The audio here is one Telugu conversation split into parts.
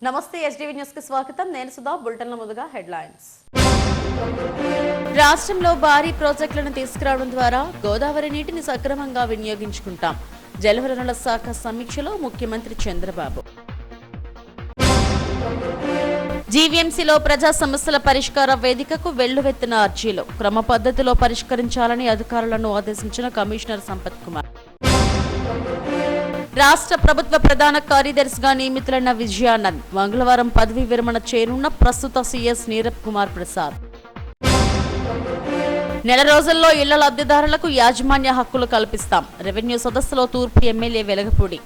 నమస్తే ఎస్డీవీ న్యూస్ కి స్వాగతం. నేను సుధా. బులెటిన్ల ముందుగా హెడ్లైన్స్. రాష్ట్రంలో భారీ ప్రాజెక్టులను తీసుకురావడం ద్వారా గోదావరి నీటిని సక్రమంగా వినియోగించుకుంటాం. జలవనరుల శాఖ సమీక్షలో ముఖ్యమంత్రి చంద్రబాబు. జీవీఎంసీలో ప్రజా సమస్యల పరిష్కార వేదికకు వెల్లువెత్తిన అర్జీలు క్రమ పద్ధతిలో పరిష్కరించాలని అధికారులను ఆదేశించిన కమిషనర్ సంపత్ కుమార్. రాష్ట్ర ప్రభుత్వ ప్రధాన కార్యదర్శిగా నియమితులైన విజయానంద్ మంగళవారం పదవీ విరమణ చేయనున్న ప్రస్తుత సీఎస్ నీరబ్ కుమార్ ప్రసాద్. నెల రోజుల్లో ఇళ్ల లబ్ధిదారులకు యాజమాన్య హక్కులు కల్పిస్తాం. రెవెన్యూ సదస్సులో తూర్పు ఎమ్మెల్యే వెలగపూడి.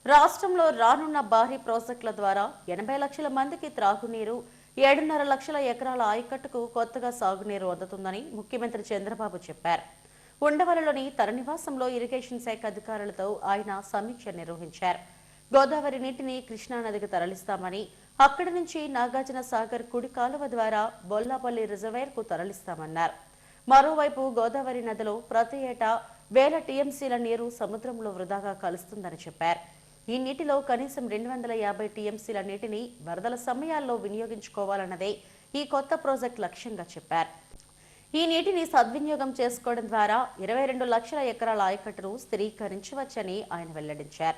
రాష్ట్రంలో రానున్న భారీ ప్రాజెక్టుల ద్వారా 80 లక్షల మందికి త్రాగునీరు, 7.5 లక్షల ఎకరాల ఆయకట్టుకు కొత్తగా సాగునీరు అందుతుందని ముఖ్యమంత్రి చంద్రబాబు చెప్పారు. ఉండవలలోని తన నివాసంలో ఇరిగేషన్ శాఖ అధికారులతో ఆయన సమీక్ష నిర్వహించారు. గోదావరి నీటిని కృష్ణానదికి తరలిస్తామని, అక్కడి నుంచి నాగార్జున సాగర్ కుడి కాలువ ద్వారా బొల్లాపల్లి రిజర్వాయర్ కు తరలిస్తామన్నారు. మరోవైపు గోదావరి నదిలో ప్రతి ఏటా 1000 టీఎంసీల నీరు సముద్రంలో వృధాగా కలుస్తుందని చెప్పారు. ఈ నీటిలో కనీసం 250 టీఎంసీల నీటిని వరదల సమయాల్లో వినియోగించుకోవాలన్నదే ఈ కొత్త ప్రాజెక్టు లక్ష్యంగా చెప్పారు. ఈ నీటిని సద్వినియోగం చేసుకోవడం ద్వారా 22 లక్షల ఎకరాల ఆయకట్టును స్థిరీకరించవచ్చని ఆయన వెల్లడించారు.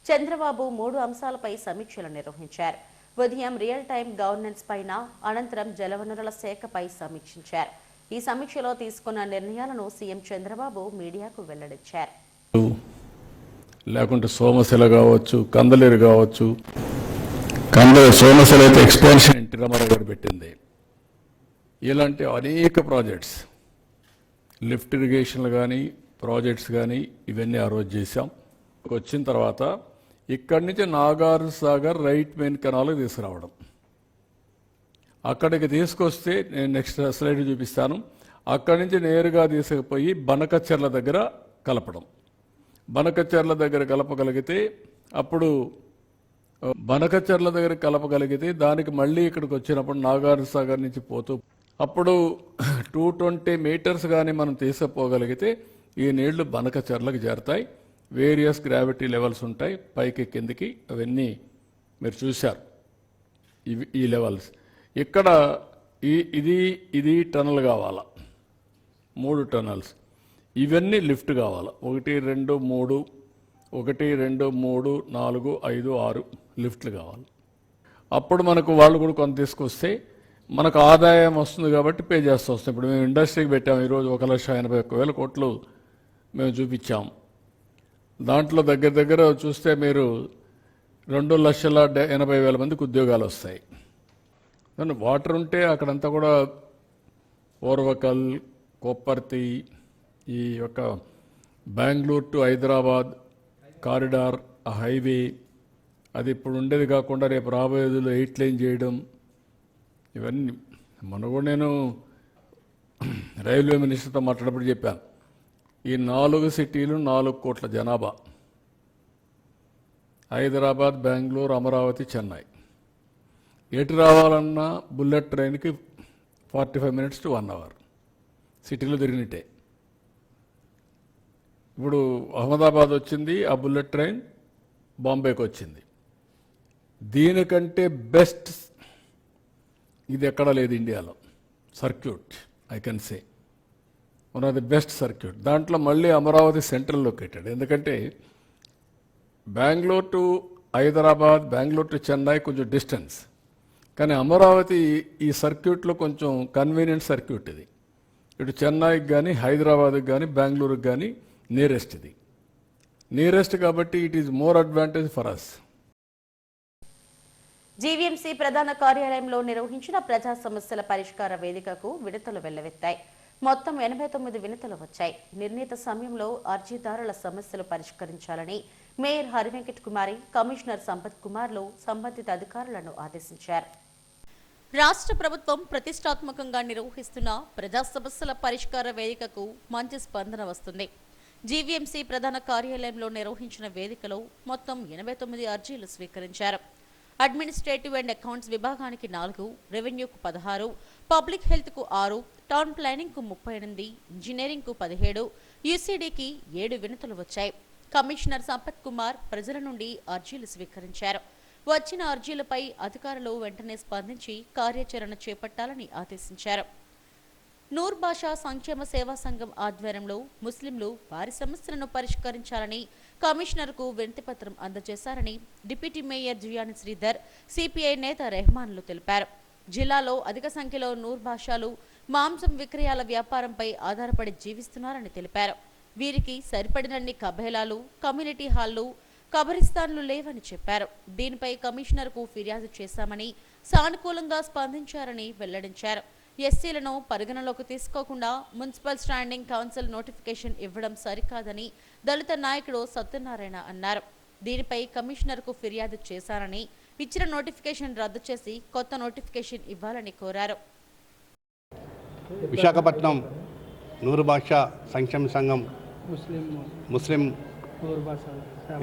చంద్రబాబు 3 అంశాలపై సమీక్షలు నిర్వహించారు. ఉదయం రియల్ టైం గవర్నెన్స్ పైన, అనంతరం జలవనరుల శాఖపై సమీక్షించారు. ఈ సమీక్షలో తీసుకున్న నిర్ణయాలను సీఎం చంద్రబాబు మీడియాకు వెల్లడించారు. లేకుంటే సోమశిల కావచ్చు, కందలేరు కావచ్చు. సోమశిల అయితే ఎక్స్పాన్షన్ ఎన్టీ రామారావు గారు పెట్టింది. ఇలాంటి అనేక ప్రాజెక్ట్స్, లిఫ్ట్ ఇరిగేషన్లు కానీ, ప్రాజెక్ట్స్ కానీ ఇవన్నీ ఆ రోజు చేశాం. వచ్చిన తర్వాత ఇక్కడి నుంచి నాగార్జున సాగర్ రైట్ మెయిన్ కెనాల్కి తీసుకురావడం, అక్కడికి తీసుకొస్తే నేను నెక్స్ట్ స్లైడ్ చూపిస్తాను. అక్కడి నుంచి నేరుగా తీసుకుపోయి బనకచెర్ల దగ్గర కలపడం. బనకచెర్ల దగ్గర కలపగలిగితే అప్పుడు కలపగలిగితే దానికి మళ్ళీ ఇక్కడికి వచ్చినప్పుడు నాగార్జున సాగర్ నుంచి పోతూ అప్పుడు 220 మీటర్స్ కానీ మనం తీసుకుపోగలిగితే ఈ నీళ్లు బనకచెర్లకు చేరుతాయి. వేరియస్ గ్రావిటీ లెవెల్స్ ఉంటాయి, పైకి కిందికి. అవన్నీ మీరు చూశారు. ఈ లెవెల్స్ ఇక్కడ ఇది టనల్ కావాలా, 3 టనల్స్. ఇవన్నీ లిఫ్ట్ కావాలా. 1 2 3 1 2 3 4 5 6 లిఫ్ట్లు కావాలి. అప్పుడు మనకు వాళ్ళు కూడా కొంత తీసుకొస్తే మనకు ఆదాయం వస్తుంది కాబట్టి పే చేస్తూ వస్తాం. ఇప్పుడు మేము ఇండస్ట్రీకి పెట్టాము. ఈరోజు 1,81,000 కోట్లు మేము చూపించాం. దాంట్లో దగ్గర చూస్తే మీరు 2,80,000 మందికి ఉద్యోగాలు వస్తాయి. వాటర్ ఉంటే అక్కడంతా కూడా ఓర్వకల్, కొప్పర్తి, ఈ యొక్క బెంగళూరు టు హైదరాబాద్ కారిడార్, ఆ హైవే, అది ఇప్పుడు ఉండేది కాకుండా రేపు రాబోయేదిలో 8 లైన్ చేయడం, ఇవన్నీ మొన్న కూడా నేను రైల్వే మినిస్టర్తో మాట్లాడినప్పుడు చెప్పాను. ఈ 4 సిటీలు 4 కోట్ల జనాభా, హైదరాబాద్, బెంగళూరు, అమరావతి, చెన్నై. ఎటు రావాలన్నా బుల్లెట్ ట్రైన్కి 45 minutes to 1 hour సిటీలో తిరిగినట్టే. ఇప్పుడు అహ్మదాబాద్ వచ్చింది, ఆ బుల్లెట్ ట్రైన్ బాంబేకి వచ్చింది. దీనికంటే బెస్ట్ ఇది ఎక్కడా లేదు ఇండియాలో. Circuit I can say one of the best circuit. దాంట్లో మళ్ళీ అమరావతి సెంట్రల్ లొకేటెడ్. ఎందుకంటే బెంగళూరు టు హైదరాబాద్, బెంగళూరు టు చెన్నై కొంచెం డిస్టెన్స్, కానీ అమరావతి ఈ సర్క్యూట్లో కొంచెం కన్వీనియంట్ సర్క్యూట్. ఇది ఇటు చెన్నైకి కానీ, హైదరాబాద్కి కానీ, బెంగళూరుకి కానీ నియరెస్ట్. ఇది నియరెస్ట్ కాబట్టి it is more advantage for us. GVMC ప్రధాన కార్యాలయంలో నిర్వహించిన ప్రజా సమస్యల పరిష్కార వేదికకు వినతులు వెల్లవెత్తాయి. మొత్తం 89 వినతులు వచ్చాయి. నిర్ణీత సమయంలో అర్జీదారుల సమస్యలు పరిష్కరించాలని మేయర్ హరివెంకట్ కుమారి, కమిషనర్ సంపత్ కుమార్లు సంబంధిత అధికారులను ఆదేశించారు. రాష్ట్ర ప్రభుత్వం ప్రతిష్టాత్మకంగా నిర్వహిస్తున్న ప్రజా సమస్యల పరిష్కార వేదికకు మంచి స్పందన వస్తుంది. జీవీఎంసీ ప్రధాన కార్యాలయంలో నిర్వహించిన వేదికలో మొత్తం 89 అర్జీలు స్వీకరించారు. అడ్మినిస్ట్రేటివ్ అండ్ అకౌంట్స్ విభాగానికి 4, రెవెన్యూకు 16, పబ్లిక్ హెల్త్కు 6, టౌన్ ప్లానింగ్కు 38, ఇంజనీరింగ్కు 17, యూసీడీకి 7 వినతులు వచ్చాయి. కమిషనర్ సంపత్ కుమార్ ప్రజల నుండి అర్జీలు స్వీకరించారు. వచ్చిన అర్జీలపై అధికారులు వెంటనే స్పందించి కార్యాచరణ చేపట్టాలని ఆదేశించారు. నూర్ బాషా సంక్షేమ సేవా సంఘం ఆధ్వర్యంలో ముస్లింలు వారి సమస్యలను పరిష్కరించాలని కమిషనర్కు వినతిపత్రం అందజేశారని డిప్యూటీ మేయర్ జియాని శ్రీధర్, సిపిఐ నేత రెహమాన్లు తెలిపారు. జిల్లాలో అధిక సంఖ్యలో నూర్ బాషాలు మాంసం విక్రయాల వ్యాపారంపై ఆధారపడి జీవిస్తున్నారని తెలిపారు. వీరికి సరిపడినన్ని కబేలాలు, కమ్యూనిటీ హాళ్లు, కబరిస్తాన్లు లేవని చెప్పారు. దీనిపై కమిషనర్కు ఫిర్యాదు చేశామని సానుకూలంగా స్పందించారని వెల్లడించారు. ఎస్సీలను పరిగణలోకి తీసుకోకుండా మున్సిపల్ స్టాండింగ్ కౌన్సిల్ నోటిఫికేషన్ ఇవ్వడం సరికాదని దళిత నాయకుడు సత్యనారాయణ అన్నారు. దీనిపై కమిషనర్కు ఫిర్యాదు చేశారని, ఇచ్చిన నోటిఫికేషన్ రద్దు చేసి కొత్త నోటిఫికేషన్ ఇవ్వాలని కోరారు. విశాఖపట్నం నూరు భాషా సంక్షేమ సంఘం ముస్లిం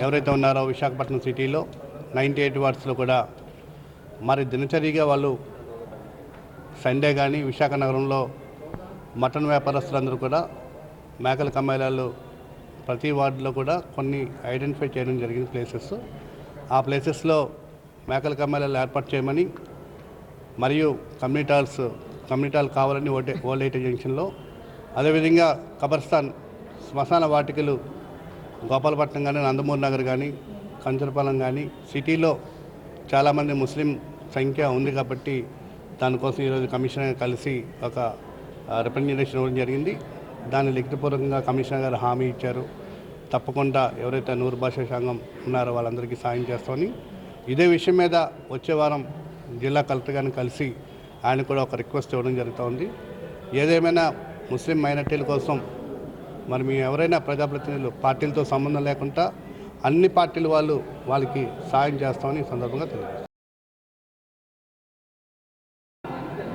ఎవరైతే ఉన్నారో విశాఖపట్నం సిటీలో 98 వార్డ్స్లో కూడా మరి దినచర్యగా వాళ్ళు సండే కానీ విశాఖ నగరంలో మటన్ వ్యాపారస్తులందరూ కూడా మేకల కమ్మేళాలు ప్రతి వార్డులో కూడా కొన్ని ఐడెంటిఫై చేయడం జరిగింది ప్లేసెస్. ఆ ప్లేసెస్లో మేకల కమ్మేళాలు ఏర్పాటు చేయమని మరియు కమ్యూనిటీ హాల్ కావాలని ఓల్డ్ ఏజ్ జంక్షన్లో, అదేవిధంగా కబర్స్థాన్ శ్మశాన వాటికలు గోపాలపట్నం కానీ, నందమూరి నగర్ కానీ, కంచరపాలెం కానీ సిటీలో చాలామంది ముస్లిం సంఖ్య ఉంది కాబట్టి దానికోసం ఈరోజు కమిషనర్ కలిసి ఒక రిప్రజెంటేషన్ ఇవ్వడం జరిగింది. దాన్ని లిఖితపూర్వకంగా కమిషనర్ గారు హామీ ఇచ్చారు. తప్పకుండా ఎవరైతే నూరు భాషా సంఘం ఉన్నారో వాళ్ళందరికీ సాయం చేస్తామని. ఇదే విషయం మీద వచ్చే వారం జిల్లా కలెక్టర్ గారిని కలిసి ఆయన కూడా ఒక రిక్వెస్ట్ ఇవ్వడం జరుగుతోంది. ఏదేమైనా ముస్లిం మైనార్టీల కోసం మరి మేము ఎవరైనా ప్రజాప్రతినిధులు పార్టీలతో సంబంధం లేకుండా అన్ని పార్టీల వాళ్ళకి సాయం చేస్తామని ఈ సందర్భంగా తెలియదు.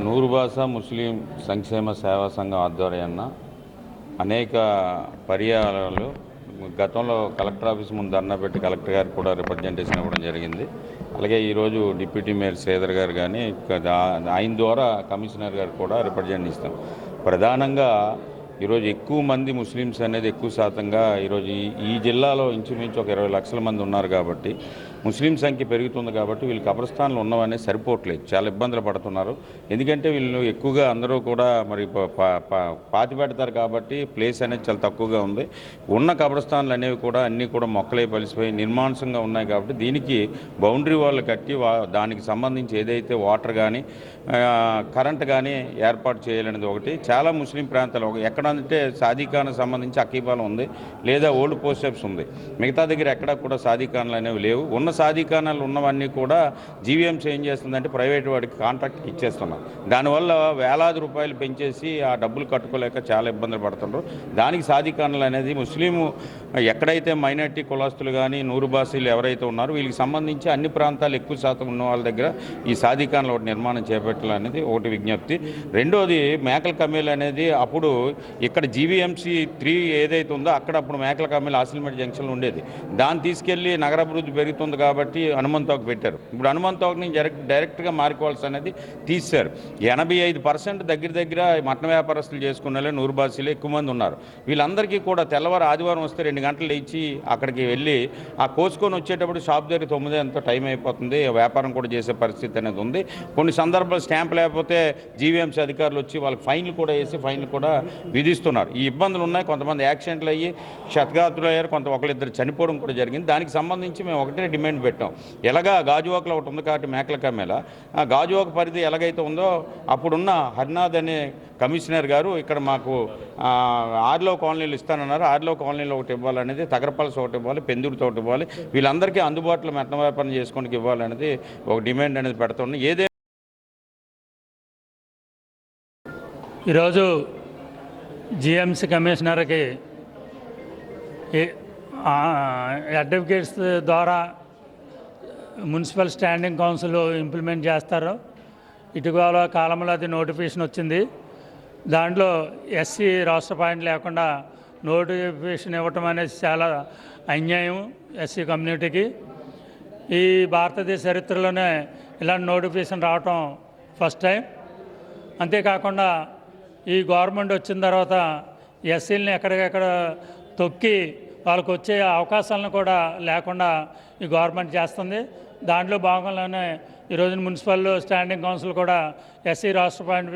నూరు భాషా ముస్లిం సంక్షేమ సేవా సంఘం ఆధ్వర్యాన అనేక పర్యాయాలు గతంలో కలెక్టర్ ఆఫీస్ ముందు ధర్నా పెట్టి కలెక్టర్ గారికి కూడా రిప్రజెంటేషన్ ఇవ్వడం జరిగింది. అలాగే ఈరోజు డిప్యూటీ మేయర్ శ్రీధర్ గారు కానీ ఆయన ద్వారా కమిషనర్ గారు కూడా రిప్రజెంట్ ఇస్తాం. ప్రధానంగా ఈరోజు ఎక్కువ మంది ముస్లిమ్స్ అనేది ఎక్కువ శాతంగా ఈరోజు ఈ జిల్లాలో ఇంచుమించు ఒక 20 లక్షల మంది ఉన్నారు కాబట్టి ముస్లిం సంఖ్య పెరుగుతుంది కాబట్టి వీళ్ళు కబ్రస్థాన్లు ఉన్నవనేది సరిపోవట్లేదు, చాలా ఇబ్బందులు పడుతున్నారు. ఎందుకంటే వీళ్ళు ఎక్కువగా అందరూ కూడా మరి పాతి పెడతారు కాబట్టి ప్లేస్ అనేది చాలా తక్కువగా ఉంది. ఉన్న కబ్రస్థాన్లు అనేవి కూడా అన్నీ కూడా మొక్కలే పలిసిపోయి నిర్మానుషంగా ఉన్నాయి కాబట్టి దీనికి బౌండరీ వాళ్ళు కట్టి దానికి సంబంధించి ఏదైతే వాటర్ కానీ కరెంట్ కానీ ఏర్పాటు చేయాలనేది ఒకటి. చాలా ముస్లిం ప్రాంతాలు ఎక్కడంటే సాదీఖానా సంబంధించి అకీబాలం ఉంది, లేదా ఓల్డ్ పోస్ట్ ఆఫీస్ ఉంది. మిగతా దగ్గర ఎక్కడా కూడా సాదీఖానాలు అనేవి లేవు. ఉన్న సాదీఖానాలు ఉన్నవన్నీ కూడా జీవీఎంసీ ఏం చేస్తుందంటే ప్రైవేట్ వాడికి కాంట్రాక్ట్కి ఇచ్చేస్తున్నాం. దానివల్ల వేలాది రూపాయలు పెంచేసి ఆ డబ్బులు కట్టుకోలేక చాలా ఇబ్బందులు పడుతున్నారు. దానికి సాదీఖానాలు అనేది ముస్లిం ఎక్కడైతే మైనార్టీ కులాస్తులు కానీ నూరు భాషలు ఎవరైతే ఉన్నారో వీళ్ళకి సంబంధించి అన్ని ప్రాంతాలు ఎక్కువ శాతం ఉన్న వాళ్ళ దగ్గర ఈ సాదీఖానాలు ఒకటి నిర్మాణం చేపట్టాలనేది ఒకటి విజ్ఞప్తి. రెండోది మేకల కమ్మీలు అనేది అప్పుడు ఇక్కడ జీవీఎంసీ 3 ఏదైతే ఉందో అక్కడ అప్పుడు మేకల కమ్మీలు ఆసిల్మెట్ జంక్షన్లో ఉండేది. దాన్ని తీసుకెళ్లి నగరాభివృద్ధి పెరుగుతుంది కాబట్టి హనుమంతోక్ పెట్టారు. ఇప్పుడు హనుమంతోక్ నుంచి డైరెక్ట్గా మారికోవాల్సి అనేది తీశారు. 85% దగ్గర మటన్ వ్యాపారస్తులు చేసుకునే నూరు భాషలు ఎక్కువ మంది ఉన్నారు. వీళ్ళందరికీ కూడా తెల్లవారు ఆదివారం వస్తే 2 గంటలు లేచి అక్కడికి వెళ్ళి ఆ కోసుకొని వచ్చేటప్పుడు షాప్ దగ్గర 9 ఎంతో టైం అయిపోతుంది. వ్యాపారం కూడా చేసే పరిస్థితి అనేది ఉంది. కొన్ని సందర్భాలు స్టాంప్ లేకపోతే జీవీఎంసీ అధికారులు వచ్చి వాళ్ళకి ఫైన్లు కూడా వేసి ఫైన్లు కూడా విధిస్తున్నారు. ఈ ఇబ్బందులు ఉన్నాయి. కొంతమంది యాక్సిడెంట్లు అయ్యి క్షతగాత్రులు అయ్యారు, ఒకళ్ళిద్దరు చనిపోవడం కూడా జరిగింది. దానికి సంబంధించి మేము ఒకటే డిమాండ్ పెట్టాం. ఎలాగా గాజువాకలో ఒకటి ఉంది కాబట్టి మేకల కమ్మేళ ఆ గాజువాక పరిధి ఎలాగైతే ఉందో అప్పుడున్న హరినాథ్ అనే కమిషనర్ గారు ఇక్కడ మాకు 6లో కాలనీలు ఇస్తానన్నారు. 6లో కాలనీలో ఒకటి ఇవ్వాలనేది, తగరపల్స్ ఒకటి ఇవ్వాలి, పెందుడితో ఒకటి ఇవ్వాలి, వీళ్ళందరికీ అందుబాటులో మెట్ల వ్యాపారం చేసుకోవడానికి ఇవ్వాలనేది ఒక డిమాండ్ అనేది పెడుతున్నాం. ఈరోజు జిఎంసీ కమిషనర్కి అడ్వకేట్స్ ద్వారా మున్సిపల్ స్టాండింగ్ కౌన్సిల్ ఇంప్లిమెంట్ చేస్తారు. ఇటీవల కాలంలో అది నోటిఫికేషన్ వచ్చింది. దాంట్లో ఎస్సీ రాష్ట్ర పాయింట్ లేకుండా నోటిఫికేషన్ ఇవ్వటం అనేది చాలా అన్యాయం ఎస్సీ కమ్యూనిటీకి. ఈ భారతదేశ చరిత్రలోనే ఇలాంటి నోటిఫికేషన్ రావటం ఫస్ట్ టైం. అంతేకాకుండా ఈ గవర్నమెంట్ వచ్చిన తర్వాత ఎస్సీలని ఎక్కడికెక్కడ తొక్కి వాళ్ళకు వచ్చే అవకాశాలను కూడా లేకుండా ఈ గవర్నమెంట్ చేస్తుంది. దాంట్లో భాగంగానే ఈరోజు మున్సిపల్ స్టాండింగ్ కౌన్సిల్ కూడా ఎస్సీ రాష్ట్ర పాయింట్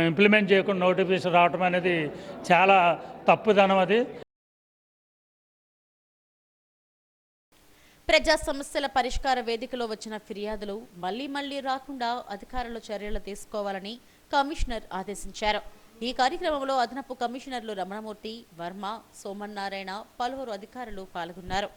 ఇంప్లిమెంట్ చేయకుండా నోటిఫికేషన్ రావడం అనేది చాలా తప్పుదనం. అది ప్రజా సమస్యల పరిష్కార వేదికలో వచ్చిన ఫిర్యాదులు మళ్లీ రాకుండా అధికారులు చర్యలు తీసుకోవాలని కమిషనర్ ఆదేశించారు. ఈ కార్యక్రమంలో అదనపు కమిషనర్లు రమణమూర్తి, వర్మ, సోమన్నారాయణ, పలువురు అధికారులు పాల్గొన్నారు.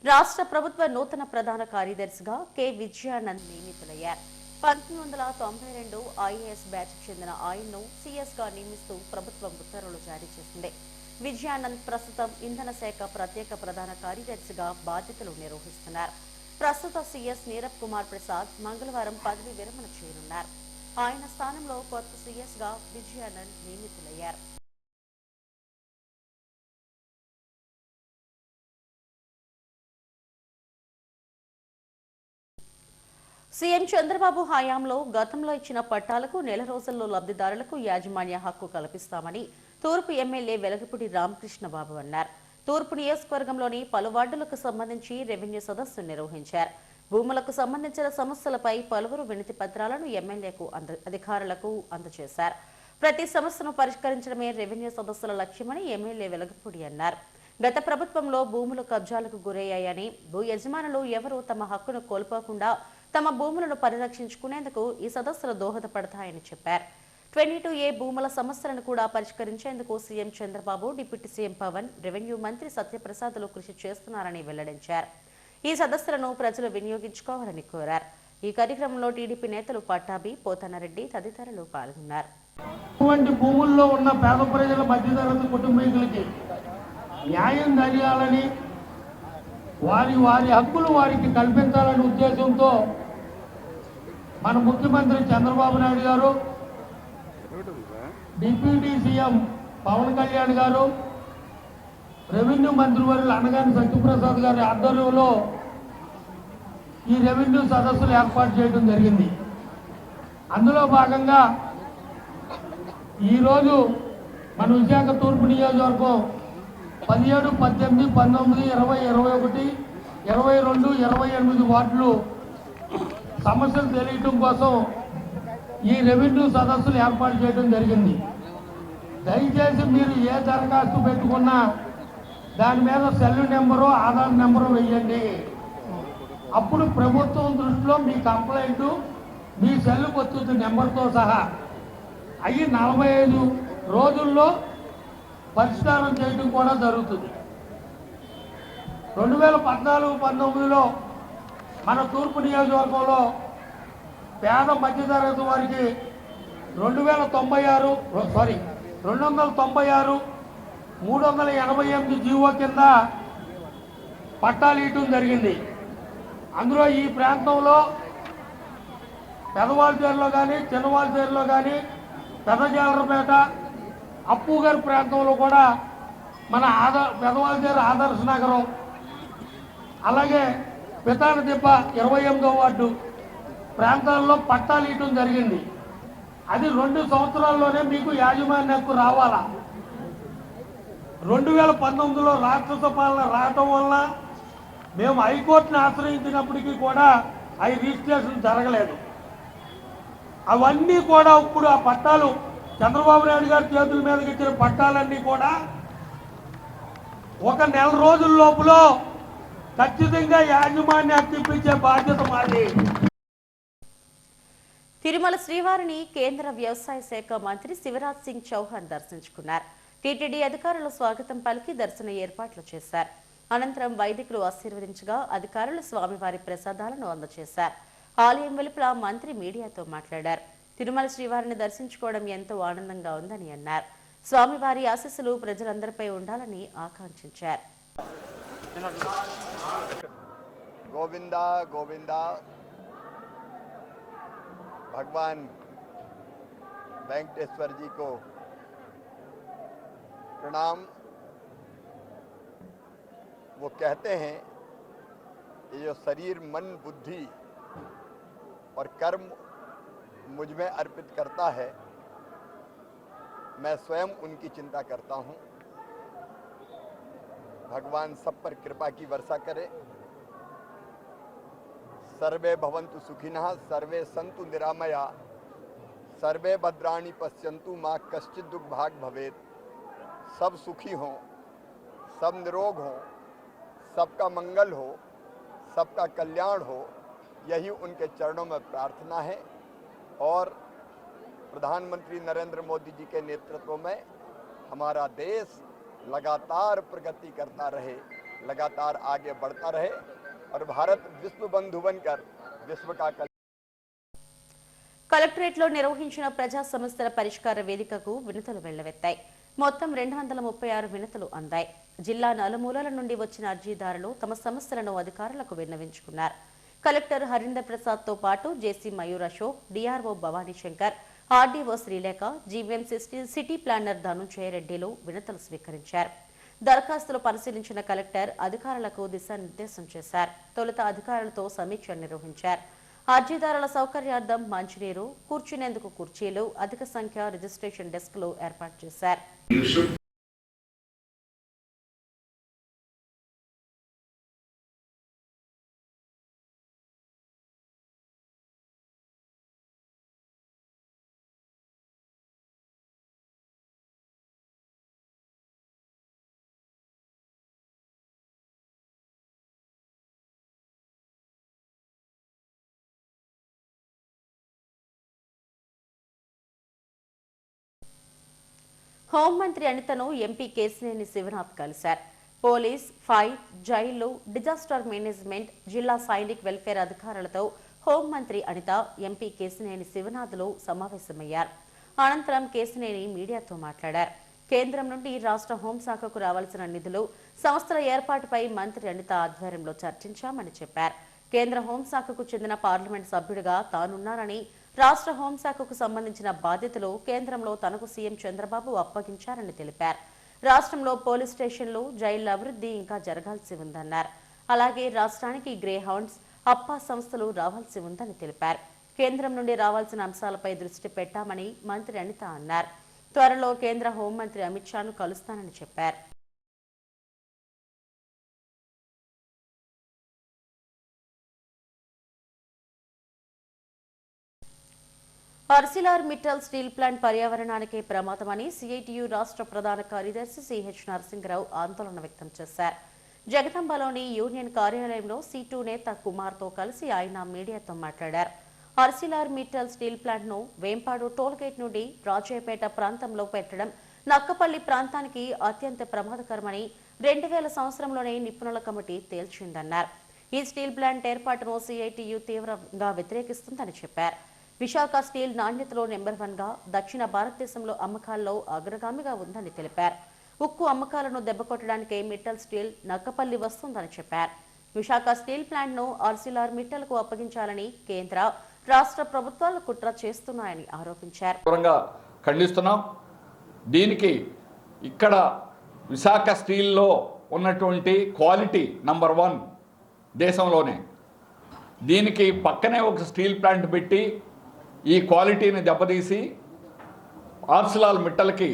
రాష్ట్ర ప్రభుత్వ నూతన ప్రధాన కార్యదర్శిగా కె విజయానంద్ నియమితులయ్యారు. 1992 ఐఏఎస్ బ్యాచ్కు చెందిన ఆయన్ను సీఎస్గా నియమిస్తూ ప్రభుత్వం ఉత్తర్వులు జారీ చేసింది. విజయానంద్ ప్రస్తుతం ఇంధన శాఖ ప్రత్యేక ప్రధాన కార్యదర్శిగా బాధ్యతలు నిర్వహిస్తున్నారు. ప్రస్తుత సీఎస్ నీరబ్ కుమార్ ప్రసాద్ మంగళవారం పదవి విరమణ చేయనున్నారు. ఆయన స్థానంలో కొత్త సీఎస్గా విజయానంద్ నియమితులయ్యారు. సీఎం చంద్రబాబు హయాంలో గతంలో ఇచ్చిన పట్టాలకు నెల రోజుల్లో లబ్ధిదారులకు యాజమాన్య హక్కు కల్పిస్తామని తూర్పు ఎమ్మెల్యే వెలగపూడి రామకృష్ణబాబు అన్నారు. తూర్పు నియోజకవర్గంలోని పలు వార్డులకు సంబంధించి రెవెన్యూ సదస్సు నిర్వహించారు. భూములకు సంబంధించిన సమస్యలపై పలువురు వినతి పత్రాలను ఎమ్మెల్యేకు అధికారులకు అందజేశారు. ప్రతి సమస్యను పరిష్కరించడమే రెవెన్యూ సదస్సుల లక్ష్యమని ఎమ్మెల్యే వెలగపూడి అన్నారు. గత ప్రభుత్వంలో భూములు కబ్జాలకు గురయ్యాయని, భూ యజమానులు ఎవరూ తమ హక్కును కోల్పోకుండా తమ భూములను పరిరక్షించుకునేందుకు ఈ సదస్సులు దోహదపడతాయని చెప్పారు. 22A భూముల సమస్యలను కూడా పరిష్కరించేందుకు CM Chandrababu, deputy CM Pawan, revenue మంత్రి సత్యప్రసాద్లు కృషి చేస్తున్నారని వెల్లడించారు. ఈ సదస్సులను ప్రజలు వినియోగించుకోవాలని కోరారు. ఈ కార్యక్రమంలో టీడీపీ నేతలు పట్టాభి, పోతనారెడ్డి తదితరులు పాల్గొన్నారు. భూముల్లో ఉన్న పేద ప్రజల మధ్యతరగతి కుటుంబీకులకి న్యాయం జరిగాలని, వారి హక్కులు వారికి కల్పించాలనే ఉద్దేశంతో మన ముఖ్యమంత్రి చంద్రబాబు నాయుడు గారు, డిప్యూటీ సీఎం పవన్ కళ్యాణ్ గారు, రెవెన్యూ మంత్రివర్యులు అనగాని సత్యప్రసాద్ గారి ఆధ్వర్యంలో ఈ రెవెన్యూ సదస్సులు ఏర్పాటు చేయడం జరిగింది. అందులో భాగంగా ఈరోజు మన విశాఖ తూర్పు నియోజకవర్గం 17, 18, 19, 20, 21, 22, 28 వార్డులు సమస్యలు తెలియటం కోసం ఈ రెవెన్యూ సదస్సులు ఏర్పాటు చేయడం జరిగింది. దయచేసి మీరు ఏ దరఖాస్తు పెట్టుకున్నా దాని మీద సెల్ నెంబరు, ఆధార్ నెంబరు వేయండి. అప్పుడు ప్రభుత్వం దృష్టిలో మీ కంప్లైంట్ మీ సెల్లుకు వచ్చుతుంది నెంబర్తో సహా. అవి 45 రోజుల్లో పరిష్కారం చేయడం కూడా జరుగుతుంది. 2014-19లో మన తూర్పు నియోజకవర్గంలో పేద మధ్యతరగతి వారికి 296, 388 జీవో కింద పట్టాలు ఇవ్వడం జరిగింది. అందులో ఈ ప్రాంతంలో పెదవాళ్ళచేరులో కానీ, చిన్నవాళ్ళచేరులో కానీ, పెద్దజాలరపేట, అప్పుగారి ప్రాంతంలో కూడా మన పెదవాళ్ళచేరు ఆదర్శ నగరం, అలాగే పితానదిబ్బ 28వ వార్డు ప్రాంతాల్లో పట్టాలు ఇవ్వడం జరిగింది. అది 2 సంవత్సరాల్లోనే మీకు యాజమాన్య హక్కు రావాలా. 2019లో రాక్షస పాలన రావటం వల్ల మేము హైకోర్టుని ఆశ్రయించినప్పటికీ కూడా అవి రిజిస్ట్రేషన్ జరగలేదు. అవన్నీ కూడా ఇప్పుడు ఆ పట్టాలు చంద్రబాబు నాయుడు గారి చేతుల మీదకి ఇచ్చిన పట్టాలన్నీ కూడా 1 నెల రోజుల లోపల ఖచ్చితంగా యాజమాన్య హక్కు ఇప్పించే బాధ్యత మాది. తిరుమల శ్రీవారిని కేంద్ర వ్యవసాయ శాఖ మంత్రి శివరాజ్ సింగ్ చౌహాన్ దర్శించుకున్నారు. టీటీడీ అధికారులు స్వాగతం పలికి దర్శన ఏర్పాట్లు చేశారు. అనంతరం వైదికులు ఆశీర్వదించగా అధికారులు స్వామివారి ప్రసాదాలను అందజేశారు. ఆలయం వెలుపల మంత్రి మీడియాతో మాట్లాడారు. తిరుమల శ్రీవారిని దర్శించుకోవడం ఎంతో ఆనందంగా ఉందని అన్నారు. స్వామివారి ఆశీస్సులు ప్రజలందరిపై ఉండాలని ఆకాంక్షించారు. గోవిందా గోవిందా भगवान वेंकटेश्वर जी को प्रणाम। वो कहते हैं कि जो शरीर, मन, बुद्धि और कर्म मुझ में अर्पित करता है, मैं स्वयं उनकी चिंता करता हूँ। भगवान सब पर कृपा की वर्षा करे। सर्वे भवन्तु सुखिनः, सर्वे सन्तु निरामया, सर्वे भद्राणि पश्यन्तु, माँ कश्चित् दुख भाग भवेत्। सब सुखी हों, सब निरोग हों, सबका मंगल हो, सबका कल्याण हो, यही उनके चरणों में प्रार्थना है। और प्रधानमंत्री नरेंद्र मोदी जी के नेतृत्व में हमारा देश लगातार प्रगति करता रहे, लगातार आगे बढ़ता रहे और भारत विश्व बंधु बनकर विश्व का కలెక్టరేట్లో నిర్వహించిన ప్రజా సమస్యల పరిష్కార వేదికకు వినతులు వెళ్లవెత్తాయి. మొత్తం 236 వినతులు అందాయి. జిల్లా నలుమూలల నుండి వచ్చిన అర్జీదారులు తమ సమస్యలను అధికారులకు విన్నవించుకున్నారు. కలెక్టర్ హరీందర్ ప్రసాద్ తో పాటు JC Mayur Ashok, DRO Bhavani Shankar, RDO Srilekha, GVMC city planner Dhanunjaya రెడ్డిలు వినతులు స్వీకరించారు. దరఖాస్తులు పరిశీలించిన కలెక్టర్ అధికారులకు దిశానిర్దేశం చేశారు. తొలుత అధికారులతో సమీక్ష నిర్వహించారు. అర్జీదారుల సౌకర్యార్థం మంచినీరు, కూర్చునేందుకు కుర్చీలు, అధిక సంఖ్య రిజిస్ట్రేషన్ డెస్క్లు ఏర్పాటు చేశారు. హోంమంత్రి అనితను ఎంపీ కేశినేని శివనాథ్ కలిశారు. పోలీస్, ఫైర్, జైళ్లు, డిజాస్టర్ మేనేజ్మెంట్, జిల్లా సైనిక్ వెల్ఫేర్ అధికారులతో హోంమంత్రి అనిత, ఎంపీ కేశినేని శివనాథ్లు సమావేశమయ్యారు. అనంతరం కేశినేని మీడియాతో మాట్లాడారు. కేంద్రం నుండి రాష్ట్ర హోంశాఖకు రావాల్సిన నిధులు, సంస్థల ఏర్పాటుపై మంత్రి అనిత ఆధ్వర్యంలో చర్చించామని చెప్పారు. కేంద్ర హోంశాఖకు చెందిన పార్లమెంట్ సభ్యుడిగా తానున్నానని, రాష్ట్ర హోంశాఖకు సంబంధించిన బాధ్యతలు కేంద్రంలో తనకు సీఎం చంద్రబాబు అప్పగించారని తెలిపారు. రాష్ట్రంలో పోలీస్ స్టేషన్లు, జైళ్ల అభివృద్ధి ఇంకా జరగాల్సి ఉందన్నారు. అలాగే రాష్ట్రానికి గ్రే హౌండ్స్, అప్పా సంస్థలు రావాల్సి ఉందని తెలిపారు. కేంద్రం నుండి రావాల్సిన అంశాలపై దృష్టి పెట్టామని మంత్రి అనిత అన్నారు. త్వరలో కేంద్ర హోంమంత్రి అమిత్ షాను కలుస్తానని చెప్పారు. ఆర్సిలార్ మిట్టల్ స్టీల్ ప్లాంట్ పర్యావరణానికి ప్రమాదమని సిఐటియు రాష్ట్ర ప్రధాన కార్యదర్శి సిహెచ్ నరసింహరావు ఆందోళన వ్యక్తం చేశారు. జగదంబలోని యూనియన్ కార్యాలయంలో C2 నేత కుమార్తో కలిసి ఆయన మీడియాతో మాట్లాడారు. ఆర్సిలార్ మిట్టల్ స్టీల్ ప్లాంట్ ను వేంపాడు టోల్గేట్ నుండి రాజయ్యపేట ప్రాంతంలో పెట్టడం నక్కపల్లి ప్రాంతానికి అత్యంత ప్రమాదకరమని 2000 సంవత్సరంలోనే నిపుణుల కమిటీ తేల్చిందన్నారు. ఈ స్టీల్ ప్లాంట్ ఏర్పాటును సిఐటియు తీవ్రంగా వ్యతిరేకిస్తుందని చెప్పారు. విశాఖ స్టీల్ నాణ్యతలో నెంబర్ 1 గా దక్షిణ భారతదేశంలో అమ్మకాల్లో అగ్రగామిగా ఉందని తెలిపారు. ఉక్కు అమ్మకాలను దెబ్బకొట్టడానికి మిట్టల్ స్టీల్ నక్కపల్లి వస్తుందని చెప్పారు. విశాఖ స్టీల్ ప్లాంట్ ను ఆర్సిలార్ మిట్టల్ కు అప్పగించాలని కేంద్ర, రాష్ట్ర ప్రభుత్వాలు కుట్ర చేస్తున్నాయని ఆరోపించారు. ఖండిస్తున్నాం. దీనికి ఇక్కడ విశాఖ స్టీల్లో ఉన్నటువంటి క్వాలిటీ నంబర్ 1 దేశంలోనే. దీనికి పక్కనే ఒక స్టీల్ ప్లాంట్ పెట్టి ఈ క్వాలిటీని దెబ్బతీసి ఆర్సిలార్ మిట్టల్కి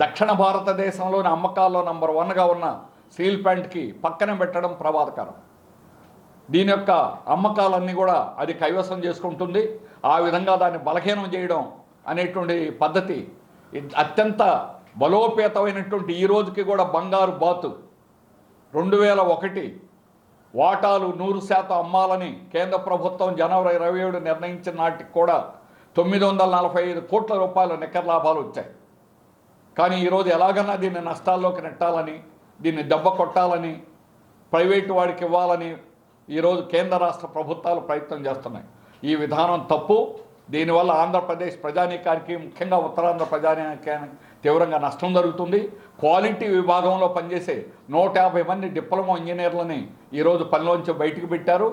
దక్షిణ భారతదేశంలోని అమ్మకాల్లో నంబర్ 1గా ఉన్న స్టీల్ ప్లాంట్కి పక్కన పెట్టడం ప్రమాదకరం. దీని యొక్క అమ్మకాలన్నీ కూడా అది కైవసం చేసుకుంటుంది. ఆ విధంగా దాన్ని బలహీనం చేయడం అనేటువంటి పద్ధతి అత్యంత బలోపేతమైనటువంటి ఈ రోజుకి కూడా బంగారు బాతు 2001 వాటాలు 100% అమ్మాలని కేంద్ర ప్రభుత్వం జనవరి 27 నిర్ణయించిన నాటికి కూడా 945 కోట్ల రూపాయల నికర లాభాలు వచ్చాయి. కానీ ఈరోజు ఎలాగన్నా దీన్ని నష్టాల్లోకి నెట్టాలని, దీన్ని దెబ్బ కొట్టాలని, ప్రైవేటు వాడికి ఇవ్వాలని ఈరోజు కేంద్ర రాష్ట్ర ప్రభుత్వాలు ప్రయత్నం చేస్తున్నాయి. ఈ విధానం తప్పు. దీనివల్ల ఆంధ్రప్రదేశ్ ప్రజానీకానికి, ముఖ్యంగా ఉత్తరాంధ్ర ప్రజానీకానికి తీవ్రంగా నష్టం జరుగుతుంది. క్వాలిటీ విభాగంలో పనిచేసే 150 మంది డిప్లొమా ఇంజనీర్లని ఈరోజు పనిలోంచి బయటకు పెట్టారు.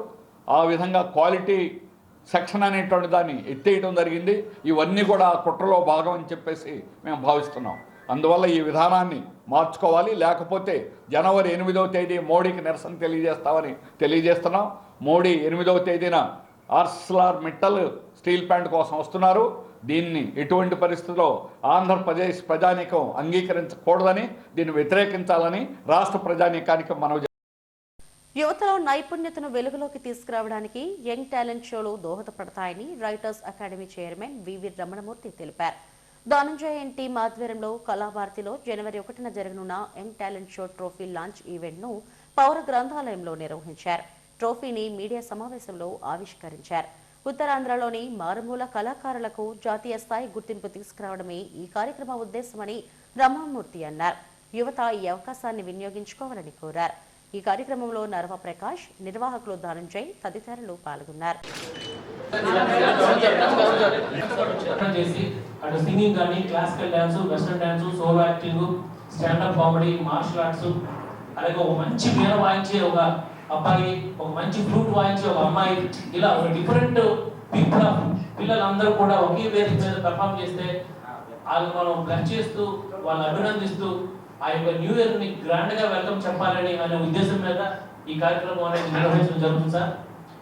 ఆ విధంగా క్వాలిటీ సెక్షన్ అనేటువంటి దాన్ని ఎత్తేయడం జరిగింది. ఇవన్నీ కూడా కుట్రలో భాగం అని చెప్పేసి మేము భావిస్తున్నాం. అందువల్ల ఈ విధానాన్ని మార్చుకోవాలి. లేకపోతే జనవరి 8వ తేదీ మోడీకి నిరసన తెలియజేస్తున్నాం. మోడీ 8వ తేదీన ఆర్సిలార్ మిట్టల్ స్టీల్ ప్లాంట్ కోసం వస్తున్నారు. దీన్ని ఎటువంటి పరిస్థితుల్లో ఆంధ్రప్రదేశ్ ప్రజానీకం అంగీకరించకూడదని దీన్ని వ్యతిరేకించాలని రాష్ట్ర ప్రజానీకానికి మనవి. యువతలో నైపుణ్యతను వెలుగులోకి తీసుకురావడానికి యంగ్ టాలెంట్ షోలు దోహదపడతాయని writers academy chairman VV Ramanamurthy తెలిపారు. ధనంజయ టీం ఆధ్వర్యంలో కళాభారతిలో జనవరి 1న జరగనున్న young talent show trophy launch ఈవెంట్ను పౌర గ్రంథాలయంలో నిర్వహించారు. ట్రోఫీని మీడియా సమావేశంలో ఆవిష్కరించారు. ఉత్తరాంధ్రలోని మారుమూల కళాకారులకు జాతీయ స్థాయి గుర్తింపు తీసుకురావడమే ఈ కార్యక్రమ ఉద్దేశమని రమణమూర్తి అన్నారు. యువత ఈ అవకాశాన్ని వినియోగించుకోవాలని కోరారు. ఈ కార్యక్రమంలో నరవ ప్రకాష్, నిర్వాహకులు ధనంజయ్ తదితరులు పాల్గొన్నారు. అటు సింగింగ్ కానీ, classical dance, western dance, solo acting, standup comedy, martial arts, అలాగే ఒక మంచి వీణ వాయించే ఒక అబ్బాయి, ఒక మంచి ఫ్లూట్ వాయించే ఒక అమ్మాయి, ఇలా ఒక డిఫరెంట్ పిల్లలందరూ కూడా ఒకే వేదిక మీద పెర్ఫామ్ చేస్తే వాళ్ళని మనం బ్లెస్ చేస్తూ వాళ్ళని అభినందిస్తూ ఆ యొక్క న్యూ ఇయర్ ని గ్రాండ్ గా వెల్కమ్ చెప్పాలని అనే ఉద్దేశం మీద ఈ కార్యక్రమం అనేది నిర్వహించడం జరుగుతుంది సార్.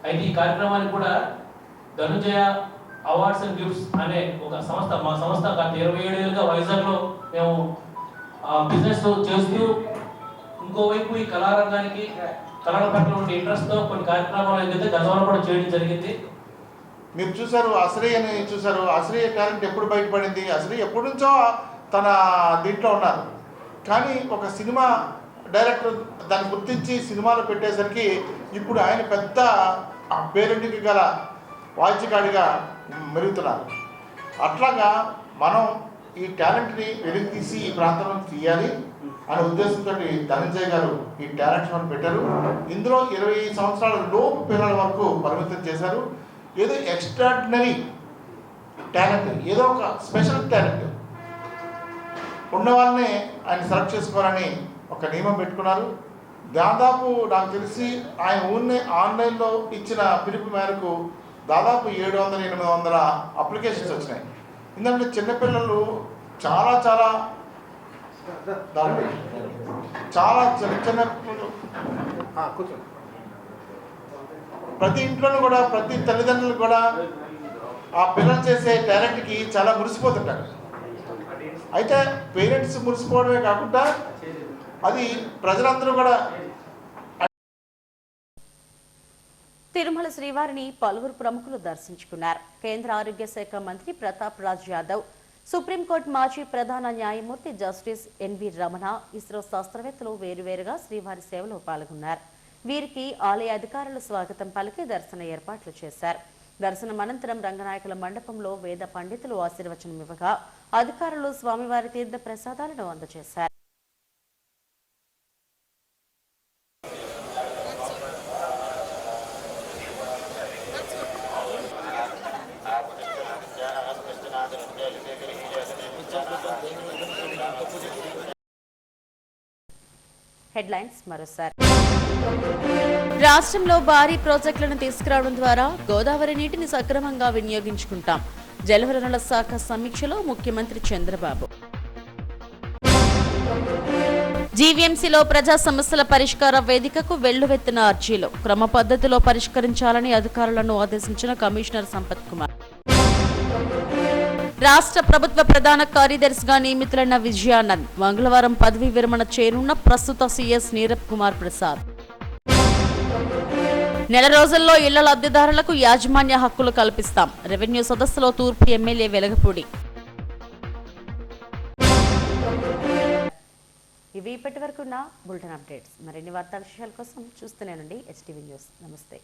అయితే ఈ కార్యక్రమానికి కూడా ధనుంజయ అవార్డ్స్ అండ్ గిఫ్ట్స్ అనే ఒక సంస్థ, మా సంస్థ గత 27 ఏళ్ళుగా వైజాగ్ లో మేము బిజినెస్ చేస్తూ ఇంకోవైపు ఈ కళారంగానికి కళల పట్ల ఉండే ఇంట్రెస్ట్ తో కొన్ని కార్యక్రమాలు ఏదైతే గతంలో కూడా చేయడం జరిగింది. మీరు చూసారు అశ్రీ అని చూసారు. అశ్రీ టాలెంట్ ఎప్పుడు బయటపడింది? అశ్రీ ఎప్పటి నుంచో తన దీంట్లో ఉన్నారు. కానీ ఒక సినిమా డైరెక్టర్ దాన్ని గుర్తించి సినిమాలో పెట్టేసరికి ఇప్పుడు ఆయన పెద్ద పేరెంట్కి గల వాయిద్యకాడిగా మెరుగుతున్నారు. అట్లాగా మనం ఈ టాలెంట్ని వెలికి తీసి ఈ ప్రాంతంలో తీయాలి అనే ఉద్దేశంతో ధనంజయ్ గారు ఈ టాలెంట్ షోని పెట్టారు. ఇందులో 20 సంవత్సరాల లోపు పిల్లల వరకు పరిమితం చేశారు. ఏదో ఎక్స్ట్రాడినరీ టాలెంట్, ఏదో ఒక స్పెషల్ టాలెంట్ ఉన్న వాళ్ళని ఆయన సెలెక్ట్ చేసుకోవాలని ఒక నియమం పెట్టుకున్నారు. దాదాపు నాకు తెలిసి ఆయన ఊరిని ఆన్లైన్లో ఇచ్చిన పిలుపు మేరకు దాదాపు 700-800 అప్లికేషన్స్ వచ్చినాయి. ఎందుకంటే చిన్నపిల్లలు చాలా చాలా చిన్న ప్రతి ఇంట్లోనూ కూడా ప్రతి తల్లిదండ్రులు కూడా ఆ పిల్లలు చేసే టాలెంట్కి చాలా మురిసిపోతుంటారు. అయితే పేరెంట్స్ మురిసిపోవడమే కాకుండా అది ప్రజలందరూ కూడా. తిరుమల శ్రీవారిని పలువురు ప్రముఖులు దర్శించుకున్నారు. కేంద్ర ఆరోగ్య శాఖ మంత్రి ప్రతాప్ రాజ్ యాదవ్, సుప్రీంకోర్టు మాజీ ప్రధాన న్యాయమూర్తి జస్టిస్ ఎన్వి రమణ, ఇస్రో శాస్త్రవేత్తలు వేరువేరుగా శ్రీవారి సేవలో పాల్గొన్నారు. వీరికి ఆలయ అధికారులు స్వాగతం పలికి దర్శన ఏర్పాట్లు చేశారు. దర్శనం అనంతరం రంగనాయకుల మండపంలో వేద పండితులు ఆశీర్వచనం ఇవ్వగా అధికారులు స్వామివారి తీర్థ ప్రసాదాలను అందజేశారు. హెడ్లైన్స్ మరోసారి. రాష్ట్రంలో భారీ ప్రాజెక్టులను తీసుకురావడం ద్వారా గోదావరి నీటిని సక్రమంగా వినియోగించుకుంటాం. జలవనరుల శాఖ సమీక్షలో ముఖ్యమంత్రి చంద్రబాబు. జీవీఎంసీలో ప్రజా సమస్యల పరిష్కార వేదికకు వెల్లువెత్తిన అర్జీలు క్రమ పద్ధతిలో పరిష్కరించాలని అధికారులను ఆదేశించిన కమిషనర్ సంపత్ కుమార్. రాష్ట్ర ప్రభుత్వ ప్రధాన కార్యదర్శిగా నియమితులైన విజయానంద్ మంగళవారం పదవీ విరమణ చేరున్న ప్రస్తుత సీఎస్ నీరబ్ కుమార్ ప్రసాద్. నెల రోజుల్లో ఇళ్ల లబ్ధిదారులకు యాజమాన్య హక్కులు కల్పిస్తాం. రెవెన్యూ సదస్సులో తూర్పు ఎమ్మెల్యే వెలగపూడి. ఇవి ఇప్పటి వరకున్న బులెటిన్ అప్డేట్స్. మరిన్ని వార్తా విశేషాల కోసం చూస్తూనే ఉండండి HTV న్యూస్. నమస్తే.